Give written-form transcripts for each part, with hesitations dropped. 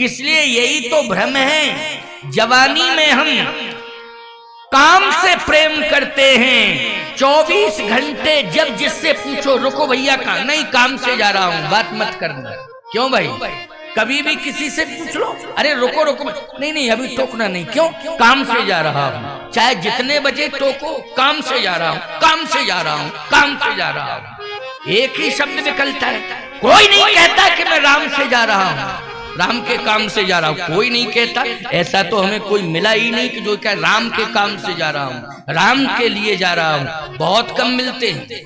इसलिए यही तो भ्रम है, जवानी में हम काम से प्रेम करते हैं। 24 घंटे जब जिससे पूछो, रुको भैया कहाँ, नहीं काम से जा रहा हूं, बात मत करना। क्यों भाई? कभी भी किसी से पूछ लो, अरे रुको रुको, नहीं नहीं अभी टोकना नहीं, क्यों? काम से जा रहा हूं। चाहे जितने बजे टोको, काम से जा रहा हूं, काम से जा रहा हूं, काम से जा रहा हूं, एक ही शब्द निकलता है। कोई नहीं कहता कि मैं राम से जा रहा हूं, राम के काम से जा रहा हूं, कोई नहीं कहता। ऐसा तो हमें कोई मिला ही नहीं कि जो कहे राम के काम से जा रहा हूं, राम के लिए जा रहा हूं। बहुत कम मिलते हैं।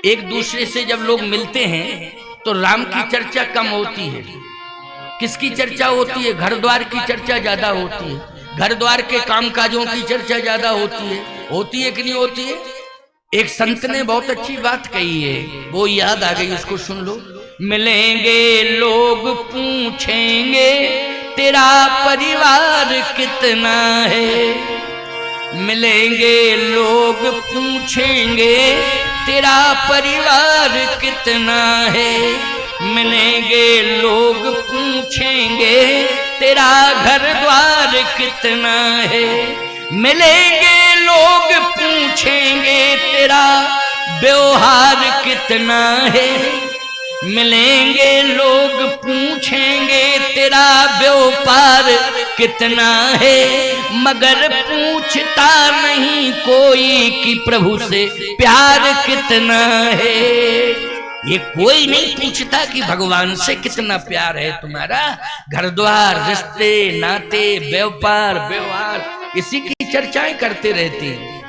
एक दूसरे से जब लोग मिलते हैं तो राम की चर्चा कम होती है। किसकी चर्चा होती है? घर द्वार की चर्चा ज्यादा होती है, घर द्वार के कामकाजों की चर्चा ज्यादा होती है कि नहीं होती है? एक संत ने बहुत अच्छी बात कही है, वो याद आ गई, उसको सुन लो। मिलेंगे लोग पूछेंगे तेरा परिवार कितना है, मिलेंगे लोग पूछेंगे तेरा परिवार कितना है, मिलेंगे लोग पूछेंगे तेरा घर द्वार कितना है, मिलेंगे लोग पूछेंगे तेरा व्यवहार कितना है, मिलेंगे लोग पूछेंगे तेरा व्यापार कितना है, मगर पूछता नहीं कोई कि प्रभु से प्यार कितना है। ये कोई नहीं पूछता कि भगवान से कितना प्यार है तुम्हारा। घर द्वार, रिश्ते नाते, व्यापार व्यवहार, इसी की चर्चाएं करते रहते हैं।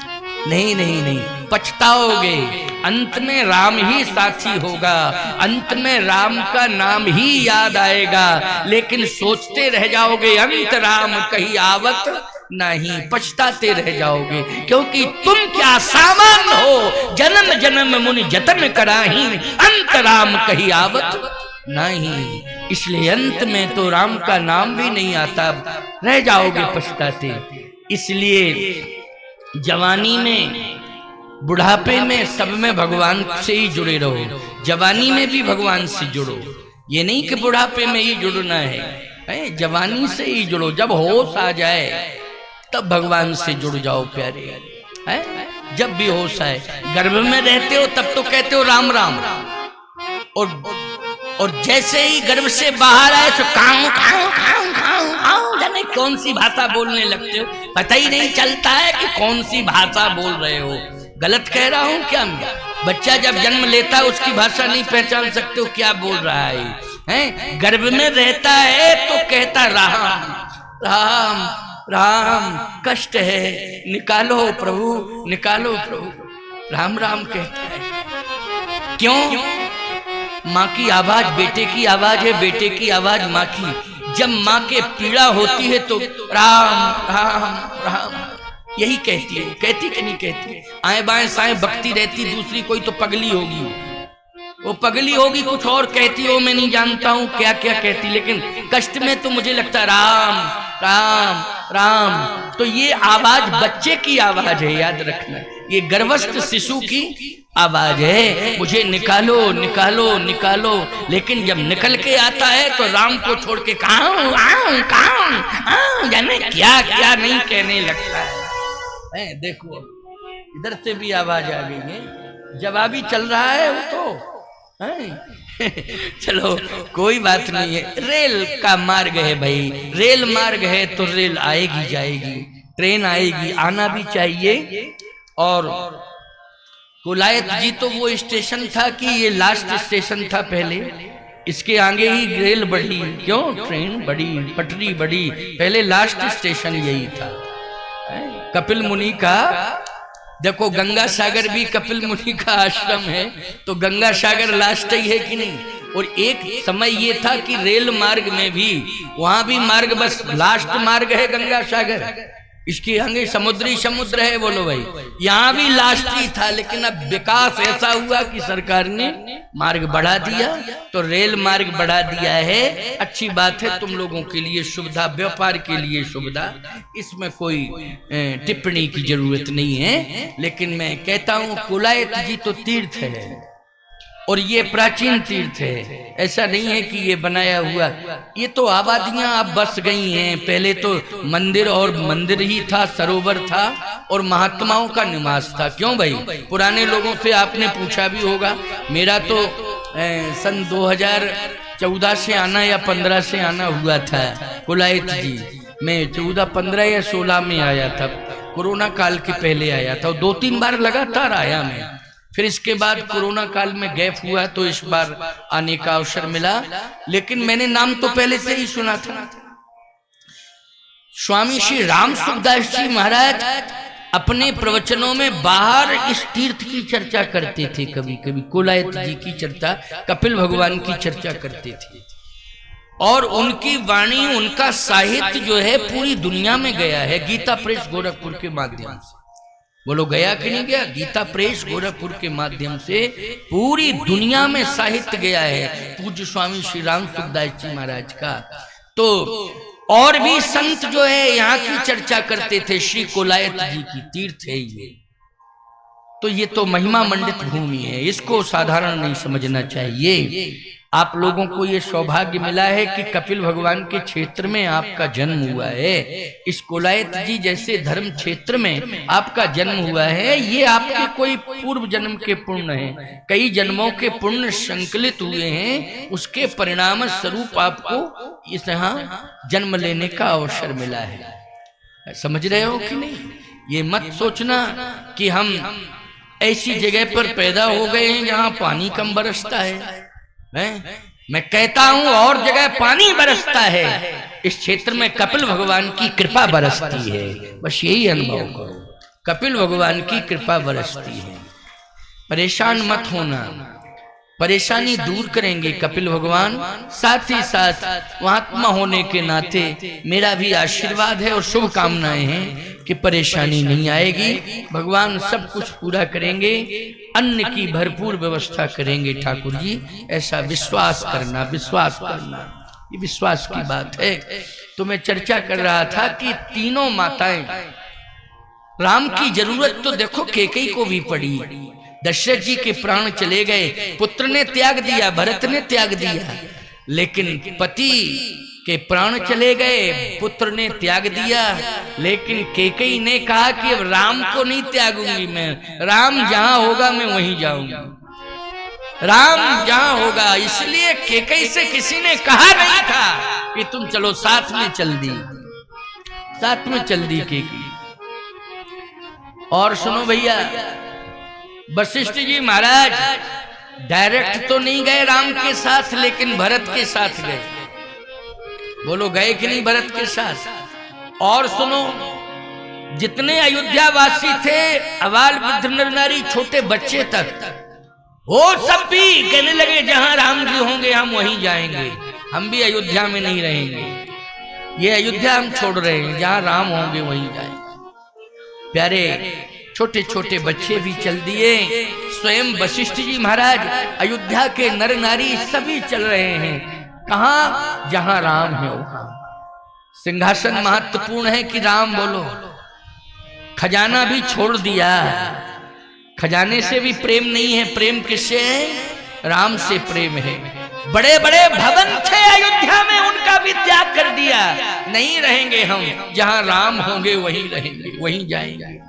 नहीं नहीं नहीं, पछताओगे। अंत में राम ही साथी होगा, अंत में राम का नाम ही याद आएगा, लेकिन सोचते रह जाओगे अंत राम कहीं आवत नहीं, पछताते रह जाओगे। क्योंकि तुम क्या सामान हो, जन्म जन्म मुनि जतन कराही, अंत राम कहीं आवत नहीं। इसलिए अंत में तो राम का नाम भी नहीं आता, रह जाओगे पछताते। इसलिए जवानी में, बुढ़ापे में, सब में भगवान से ही जुड़े रहो। जवानी में भी भगवान से जुड़ो, ये नहीं कि बुढ़ापे में ही जुड़ना है, जवानी से ही जुड़ो। जब होश आ जाए तब भगवान से जुड़ जाओ प्यारे, है? जब भी होश आए। गर्भ में रहते हो तब तो कहते हो राम राम, और जैसे ही गर्भ से बाहर आए तो काऊ काऊ काऊ काऊ काऊ, जाने कौन सी भाषा बोलने लगते हो, पता ही नहीं चलता है कि कौन सी भाषा बोल रहे हो। गलत कह रहा हूं क्या? बच्चा जब जन्म लेता है उसकी भाषा नहीं पहचान सकते हो क्या बोल रहा है? गर्भ में रहता है तो कहता राम राम राम, कष्ट है, निकालो प्रभु, निकालो प्रभु, राम राम कहता है। क्यों? माँ की आवाज बेटे की आवाज है, बेटे की आवाज माँ की। जब माँ के पीड़ा होती है तो राम राम राम यही कहती है। कहती कि नहीं कहती? आए बाएं साएं बकती रहती, दूसरी कोई तो पगली होगी, वो पगली होगी, कुछ और कहती हो, मैं नहीं जानता हूं क्या क्या कहती, लेकिन कष्ट में तो मुझे लगता है राम राम राम। तो ये आवाज बच्चे की आवाज है, याद रखना, ये गर्भस्थ शिशु की आवाज है, मुझे निकालो निकालो निकालो। लेकिन जब निकल के आता है तो राम को छोड़ के कहाँ जाने क्या क्या नहीं कहने लगता है। देखो इधर से भी आवाज आ गई है, जवाबी चल रहा है वो तो। चलो कोई बात नहीं है, रेल का मार्ग है भाई, रेल मार्ग है तो रेल आएगी जाएगी, ट्रेन आएगी, आना भी चाहिए। और कोलायत जी तो वो स्टेशन था कि ये लास्ट स्टेशन था पहले, इसके आगे ही रेल बढ़ी, क्यों? ट्रेन बढ़ी, पटरी बढ़ी, पहले लास्ट स्टेशन यही था। कपिल मुनि का देखो, गंगा सागर भी कपिल मुनि का आश्रम है, तो गंगा सागर लास्ट ही है कि नहीं? और एक समय ये था कि रेल मार्ग में भी, वहां भी मार्ग बस लास्ट मार्ग है गंगा सागर, इसके आगे समुद्री समुद्र है। बोलो भाई, यहाँ भी लास्ट ही था, लेकिन अब विकास ऐसा हुआ कि सरकार ने मार्ग बढ़ा दिया, तो रेल मार्ग बढ़ा दिया है। अच्छी बात है, तुम लोगों के लिए सुविधा, व्यापार के लिए सुविधा, इसमें कोई टिप्पणी की जरूरत नहीं है। लेकिन मैं कहता हूँ कोलायत जी तो तीर्थ है, और ये प्राचीन तीर्थ है, ऐसा नहीं है कि ये बनाया हुआ। ये तो आबादियां अब बस गई हैं, पहले तो मंदिर और मंदिर ही था, सरोवर था और महात्माओं का निवास था। क्यों भाई, पुराने लोगों से आपने पूछा भी होगा। मेरा तो सन 2014 से आना या 15 से आना हुआ था कुलायत जी। मैं 14, 15 या 16 में आया था, कोरोना काल के पहले आया था, 2-3 बार लगातार आया मैं। फिर इसके बाद कोरोना काल में गैप हुआ तो इस बार आने का अवसर मिला, लेकिन मैंने नाम तो पहले से ही सुना था। स्वामी श्री राम सुखदास जी महाराज अपने प्रवचनों में बाहर इस तीर्थ की चर्चा करते थे, कभी कभी कोलायत जी की चर्चा, कपिल भगवान की चर्चा करते थे। और उनकी वाणी, उनका साहित्य जो है पूरी दुनिया में गया है, गीता प्रेस गोरखपुर के माध्यम से। बोलो गया कि नहीं गया? गीता प्रेस गोरखपुर के माध्यम से पूरी दुनिया में साहित्य गया है पूज्य स्वामी श्री राम सुखदास जी महाराज का। तो और भी संत जो है यहाँ की चर्चा करते थे, श्री कोलायत जी की तीर्थ है ये। तो ये तो महिमा मंडित भूमि है, इसको साधारण नहीं समझना चाहिए। आप लोगों को ये सौभाग्य मिला है कि कपिल भगवान के क्षेत्र में आपका जन्म हुआ है। इस कोलायत जी जैसे धर्म क्षेत्र में आपका जन्म हुआ है, ये आपके कोई पूर्व जन्म के पुण्य हैं, कई जन्मों के पुण्य संकलित हुए हैं, उसके परिणाम स्वरूप आपको इस यहाँ जन्म लेने का अवसर मिला है। समझ रहे हो कि नहीं? ये मत सोचना कि हम ऐसी जगह पर पैदा हो गए हैं जहाँ पानी कम बरसता है। मैं कहता हूं और जगह पानी बरसता है, इस क्षेत्र में कपिल भगवान की कृपा बरसती है। बस यही अनुभव करो, कपिल भगवान की कृपा बरसती है। परेशान मत होना, परेशानी दूर करेंगे कपिल भगवान। साथ ही साथ महात्मा होने के नाते मेरा भी आशीर्वाद है और शुभकामनाएं हैं कि परेशानी नहीं आएगी, भगवान सब कुछ पूरा करेंगे, अन्न की भरपूर व्यवस्था करेंगे ठाकुर जी। ऐसा विश्वास करना, विश्वास करना, ये विश्वास की बात है। तो मैं चर्चा कर रहा था कि तीनों माताएं, राम की जरूरत तो देखो कैकेयी को भी पड़ी। दशरथ जी के प्राण चले गए, पुत्र ने त्याग दिया, भरत ने त्याग दिया, लेकिन पति के प्राण चले गए, पुत्र ने त्याग दिया, लेकिन कैकेयी ने कहा कि अब राम को नहीं त्यागूंगी मैं, राम जहां होगा मैं वहीं जाऊंगी, राम जहां होगा। इसलिए कैकेयी से किसी ने कहा नहीं था कि तुम चलो, साथ में चल दी, साथ में चल दी कैकेयी। और सुनो भैया, वशिष्ठ जी महाराज डायरेक्ट तो नहीं गए राम के साथ, लेकिन भरत के साथ गए। बोलो गए कि नहीं भरत के साथ? और सुनो, जितने अयोध्या वासी थे, अबाल वृद्ध नर नारी छोटे बच्चे तक, वो सब भी कहने लगे जहां राम जी होंगे हम वहीं जाएंगे, हम भी अयोध्या में नहीं रहेंगे, ये अयोध्या हम छोड़ रहे हैं, जहां राम होंगे वहीं जाएंगे। प्यारे छोटे छोटे बच्चे भी चल दिए, स्वयं वशिष्ठ जी महाराज, अयोध्या के नर नारी सभी चल रहे हैं। कहां? जहां राम है वहां। सिंहासन महत्वपूर्ण है कि राम बोलो। खजाना भी छोड़ दिया, खजाने से भी प्रेम नहीं है, प्रेम किससे है? राम से प्रेम है। बड़े बड़े भवन थे अयोध्या में, उनका भी त्याग कर दिया, नहीं रहेंगे हम, जहां राम होंगे वहीं रहेंगे, वहीं जाएंगे।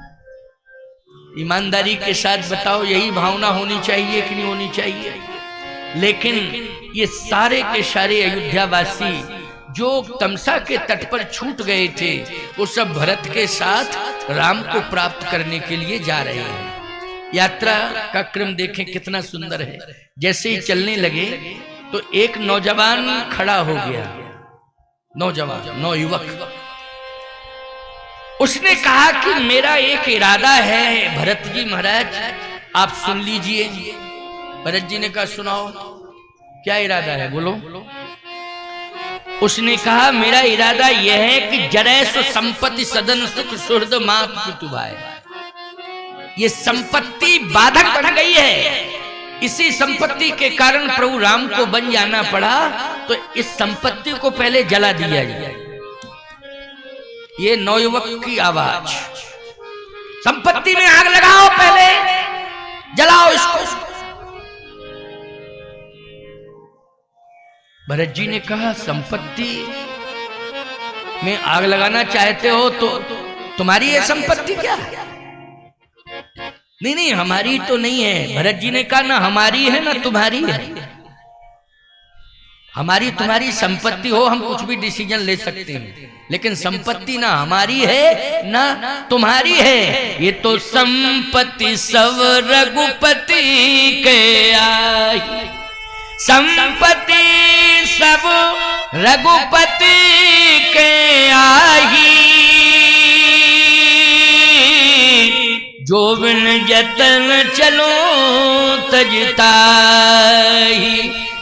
ईमानदारी के साथ बताओ, यही भावना होनी चाहिए कि नहीं होनी चाहिए? लेकिन ये सारे के सारे अयोध्यावासी जो तमसा के तट पर छूट गए थे, वो सब भरत के साथ राम को प्राप्त करने के लिए जा रहे हैं। यात्रा का क्रम देखें कितना सुंदर है। जैसे ही चलने लगे तो एक नौजवान खड़ा हो गया, नौजवान, नौयुवक। उसने कहा कि मेरा एक इरादा है भरत जी महाराज, आप सुन लीजिए। भरत जी ने कहा सुनाओ, क्या इरादा है बोलो। उसने कहा मेरा इरादा यह है कि जरैसु संपत्ति सदन सुख सुहृद मां पितु भाई, ये संपत्ति बाधक बन गई है, इसी संपत्ति के कारण प्रभु राम को बन जाना पड़ा, तो इस संपत्ति को पहले जला दिया जाए। ये नौयुवक की आवाज, संपत्ति में आग लगाओ, पहले जलाओ इसको। भरत जी ने कहा संपत्ति में आग लगाना चाहते हो तो तुम्हारी है संपत्ति क्या? नहीं नहीं हमारी तो नहीं है। भरत जी ने कहा ना हमारी है ना तुम्हारी है। हमारी तुम्हारी संपत्ति हो हम कुछ भी डिसीजन ले सकते हैं, लेकिन संपत्ति ना हमारी है ना तुम्हारी है। ये तो संपत्ति सब रघुपति के आई, संपत्ति सब रघुपति के आई, जो बिन जतन चलो तजताई।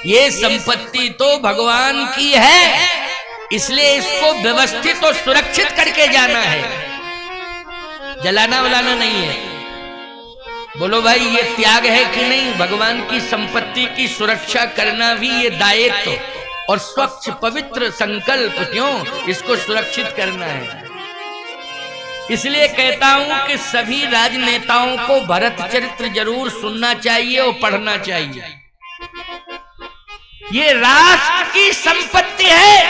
ये संपत्ति तो भगवान की है, इसलिए इसको व्यवस्थित और सुरक्षित करके जाना है, जलाना वलाना नहीं है। बोलो भाई ये त्याग है कि नहीं? भगवान की संपत्ति की सुरक्षा करना भी ये दायित्व और स्वच्छ पवित्र संकल्प, क्यों इसको सुरक्षित करना है। इसलिए कहता हूं कि सभी राजनेताओं को भरत चरित्र जरूर सुनना चाहिए और पढ़ना चाहिए। ये राष्ट्र की संपत्ति है,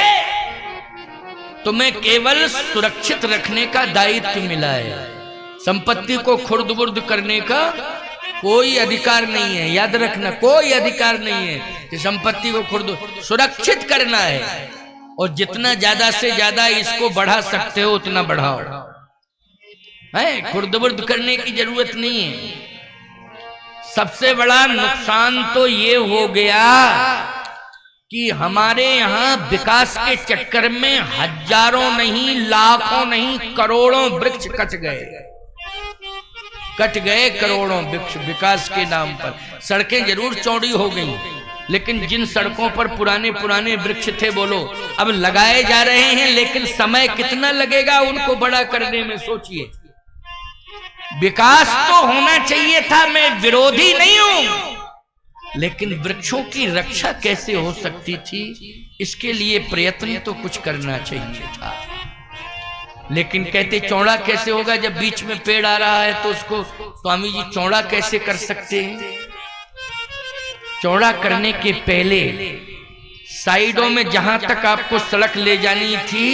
तुम्हें केवल सुरक्षित रखने का दायित्व मिला है। संपत्ति को खुर्द-बुर्द करने का कोई अधिकार नहीं है। याद रखना, कोई अधिकार नहीं है कि संपत्ति को खुर्द, सुरक्षित करना है। और जितना ज्यादा से ज्यादा इसको बढ़ा सकते हो उतना बढ़ाओ, है खुर्द-बुर्द करने की जरूरत नहीं है। सबसे बड़ा नुकसान तो ये हो गया कि हमारे यहाँ विकास के चक्कर में हजारों नहीं, लाखों नहीं, करोड़ों वृक्ष कट गए करोड़ों वृक्ष विकास के नाम पर। सड़कें जरूर चौड़ी हो गई, लेकिन जिन सड़कों पर पुराने पुराने वृक्ष थे, बोलो अब लगाए जा रहे हैं, लेकिन समय कितना लगेगा उनको बड़ा करने में, सोचिए। विकास तो होना चाहिए था, मैं विरोधी नहीं हूं, लेकिन वृक्षों की रक्षा कैसे हो सकती थी, इसके लिए प्रयत्न तो कुछ करना चाहिए था। लेकिन कहते चौड़ा कैसे होगा, जब बीच में पेड़ आ रहा है तो उसको स्वामी जी चौड़ा कैसे कर सकते हैं? चौड़ा करने के पहले साइडों में जहां तक आपको सड़क ले जानी थी,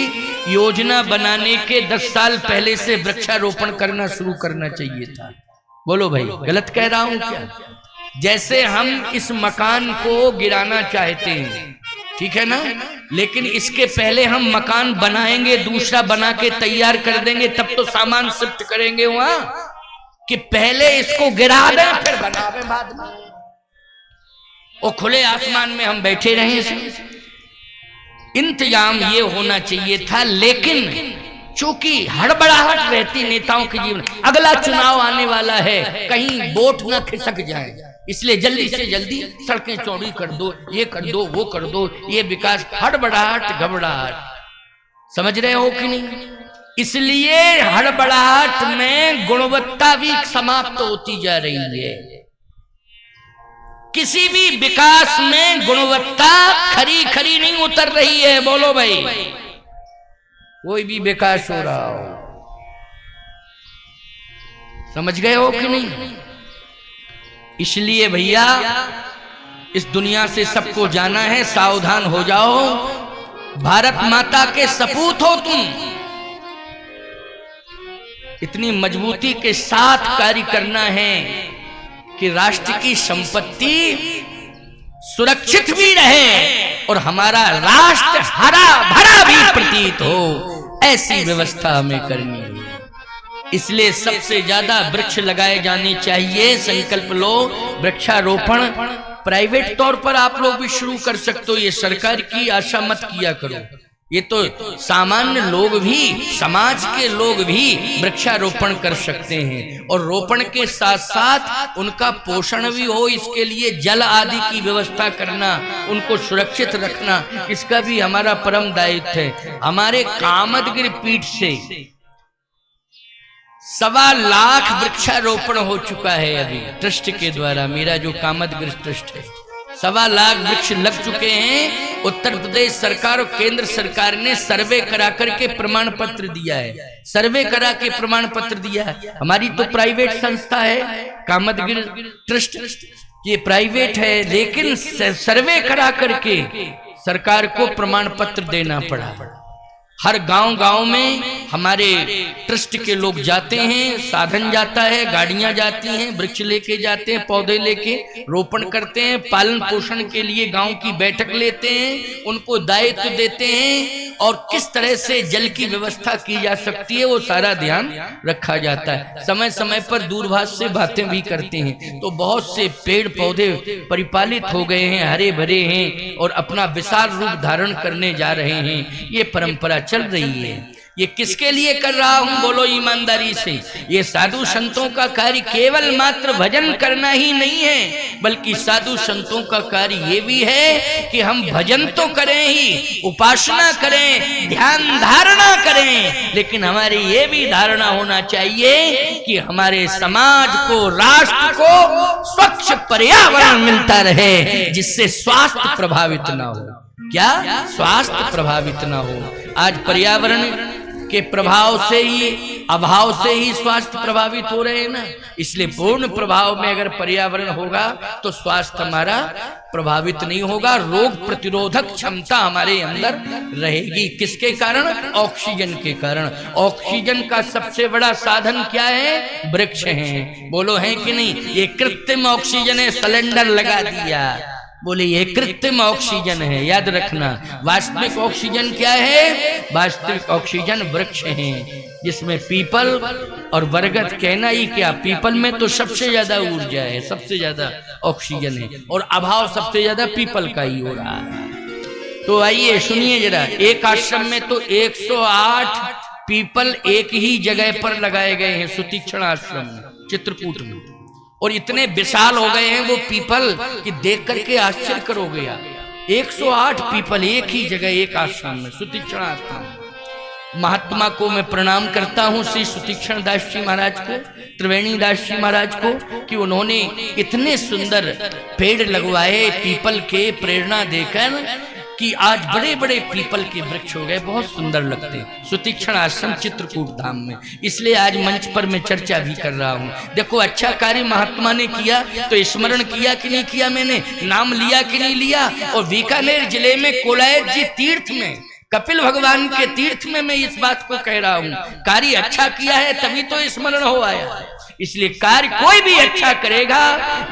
योजना बनाने के 10 साल पहले से वृक्षारोपण करना शुरू करना चाहिए था। बोलो भाई गलत कह रहा हूं क्या? जैसे हम इस मकान को गिराना चाहते हैं, ठीक है ना, लेकिन इसके पहले हम मकान बनाएंगे, दूसरा बना के तैयार कर देंगे, तब तो सामान शिफ्ट करेंगे वहां, कि पहले इसको गिरा दें फिर बनावे बाद में, और खुले आसमान में हम बैठे रहे। इंतजाम ये होना चाहिए था, लेकिन चूंकि हड़बड़ाहट रहती नेताओं के जीवन, अगला चुनाव आने वाला है, कहीं वोट न खिसक जाए, इसलिए जल्दी से जल्दी सड़कें चौड़ी कर दो, ये कर दो, वो कर दो, ये विकास, हड़बड़ाहट घबराहट। समझ रहे हो कि नहीं? इसलिए हड़बड़ाहट में गुणवत्ता भी समाप्त होती जा रही है। किसी भी विकास में गुणवत्ता खरी खरी नहीं उतर रही है। बोलो भाई, कोई भी विकास हो रहा हो, समझ गए हो कि नहीं? इसलिए भैया इस दुनिया से सबको जाना है, सावधान हो जाओ। भारत माता के सपूत हो तुम, इतनी मजबूती के साथ कार्य करना है कि राष्ट्र की संपत्ति सुरक्षित भी रहे और हमारा राष्ट्र हरा भरा भी प्रतीत हो, ऐसी व्यवस्था हमें करनी है। इसलिए सबसे ज्यादा वृक्ष लगाए जाने चाहिए। संकल्प लो, वृक्षारोपण प्राइवेट तौर पर आप लोग भी शुरू कर सकते हो, ये सरकार की आशा मत किया करो। ये तो सामान्य लोग भी, समाज के लोग भी वृक्षारोपण कर सकते हैं, और रोपण के साथ साथ उनका पोषण भी हो, इसके लिए जल आदि की व्यवस्था करना, उनको सुरक्षित रखना, इसका भी हमारा परम दायित्व है। हमारे कामदगिरि पीठ से 1.25 लाख वृक्षारोपण हो चुका है अभी ट्रस्ट के द्वारा। मेरा जो कामदगिरि ट्रस्ट है, 1.25 लाख वृक्ष लग चुके हैं। उत्तर प्रदेश सरकार और केंद्र सरकार ने सर्वे करा करके प्रमाण पत्र दिया है, सर्वे करा के प्रमाण पत्र दिया है। हमारी तो प्राइवेट संस्था है कामदगिरि ट्रस्ट, ये प्राइवेट है, लेकिन सर्वे करा करके सरकार को प्रमाण पत्र देना पड़ा। हर गांव में हमारे ट्रस्ट के लोग जाते हैं, साधन जाता है, गाड़ियां जाती हैं, वृक्ष लेके जाते हैं, पौधे लेके रोपण करते हैं, पालन पोषण के लिए गांव की बैठक लेते हैं, उनको दायित्व देते हैं और किस तरह से जल की व्यवस्था की जा सकती है वो सारा ध्यान रखा जाता है। समय समय पर दूरभाष से बातें भी करते हैं। तो बहुत से पेड़ पौधे परिपालित हो गए हैं, हरे भरे हैं और अपना विशाल रूप धारण करने जा रहे हैं। ये परंपरा चल रही है। ये किसके लिए कर रहा हूं, बोलो ईमानदारी से। ये साधु संतों का कार्य केवल मात्र भजन करना ही नहीं है, बल्कि साधु संतों का कार्य ये भी है कि हम भजन तो करें ही, उपासना करें, ध्यान धारणा करें, लेकिन हमारी ये भी धारणा होना चाहिए कि हमारे समाज को, राष्ट्र को स्वच्छ पर्यावरण मिलता रहे, जिससे स्वास्थ्य प्रभावित ना हो। क्या? स्वास्थ्य प्रभावित ना हो। आज पर्यावरण के प्रभाव से ही, अभाव से ही स्वास्थ्य प्रभावित हो रहे हैं ना। इसलिए पूर्ण प्रभाव में अगर पर्यावरण होगा तो स्वास्थ्य हमारा प्रभावित नहीं होगा, रोग प्रतिरोधक क्षमता हमारे अंदर रहेगी। किसके कारण? ऑक्सीजन के कारण। ऑक्सीजन का सबसे बड़ा साधन क्या है? वृक्ष हैं। बोलो है कि नहीं? ये कृत्रिम ऑक्सीजन है, सिलेंडर लगा दिया, बोले ये कृत्रिम ऑक्सीजन है। याद रखना, वास्तविक ऑक्सीजन क्या है? वास्तविक ऑक्सीजन वृक्ष हैं, जिसमें पीपल और बरगद, कहना ही क्या, पीपल में तो सबसे ज्यादा ऊर्जा है, सबसे ज्यादा ऑक्सीजन है, और अभाव सबसे ज्यादा पीपल का ही हो रहा है। तो आइए सुनिए जरा, एक आश्रम में तो 108 पीपल एक ही जगह पर लगाए गए हैं, सुतीक्षण आश्रम में, चित्रकूट में, और इतने विशाल हो गए हैं वो पीपल कि देख करके आश्चर्य करोगे यार। 108 पीपल एक ही जगह, एक आश्रम में, सुतीक्षण आश्रम। महात्मा को मैं प्रणाम करता हूं, श्री सुतीक्षण दास जी महाराज को, त्रिवेणी दास जी महाराज को, कि उन्होंने इतने सुंदर पेड़ लगवाए पीपल के, प्रेरणा देकर कि आज बड़े बड़े पीपल के वृक्ष हो गए, बहुत सुंदर लगते हैं। सुतीक्षण आश्रम चित्रकूट धाम में, इसलिए आज मंच पर मैं चर्चा भी कर रहा हूँ। देखो अच्छा कार्य महात्मा ने किया तो स्मरण किया कि नहीं किया, मैंने नाम लिया कि नहीं लिया। और बीकानेर जिले में कोलायत जी तीर्थ में, कपिल भगवान के तीर्थ में मैं इस बात को कह रहा हूँ, कार्य अच्छा किया है तभी तो स्मरण हो आया। इसलिए कार्य कोई भी अच्छा करेगा,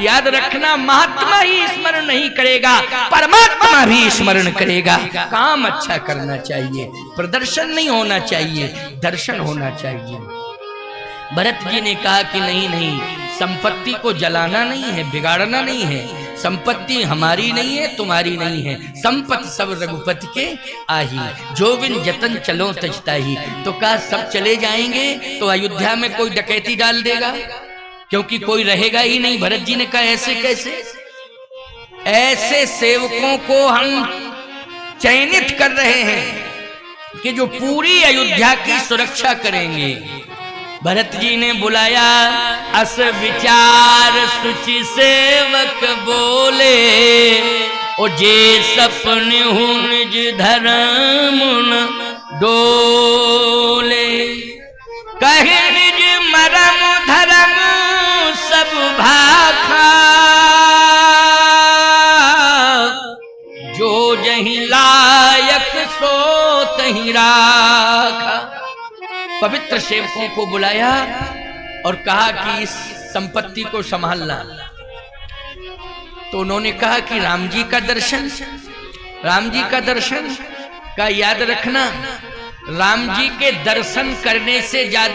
याद रखना, महात्मा ही स्मरण नहीं करेगा, परमात्मा भी स्मरण करेगा। काम अच्छा करना चाहिए, प्रदर्शन नहीं होना चाहिए, दर्शन होना चाहिए। भरत जी ने कहा कि नहीं नहीं, संपत्ति को जलाना नहीं है, बिगाड़ना नहीं है, संपत्ति हमारी नहीं है, तुम्हारी नहीं है, संपत्ति सब रघुपति के आही, जो बिन जतन चलो तजताही। तो कहा सब चले जाएंगे तो अयोध्या में कोई डकैती डाल देगा, क्योंकि कोई रहेगा ही नहीं। भरत जी ने कहा ऐसे कैसे? ऐसे सेवकों को हम चयनित कर रहे हैं कि जो पूरी अयोध्या की सुरक्षा करेंगे। भरत जी ने बुलाया, अस विचार सुचि सेवक बोले, ओ जे सपने हूं निज धर्म डोले, कहे निज मरम धर्म सब भाखा, जो जहीं लायक सो तहीं राखा। पवित्र सेवकों को बुलाया और कहा कि इस संपत्ति को संभालना। तो उन्होंने कहा कि राम जी का दर्शन, राम जी का दर्शन का याद रखना, राम जी के दर्शन करने से ज्यादा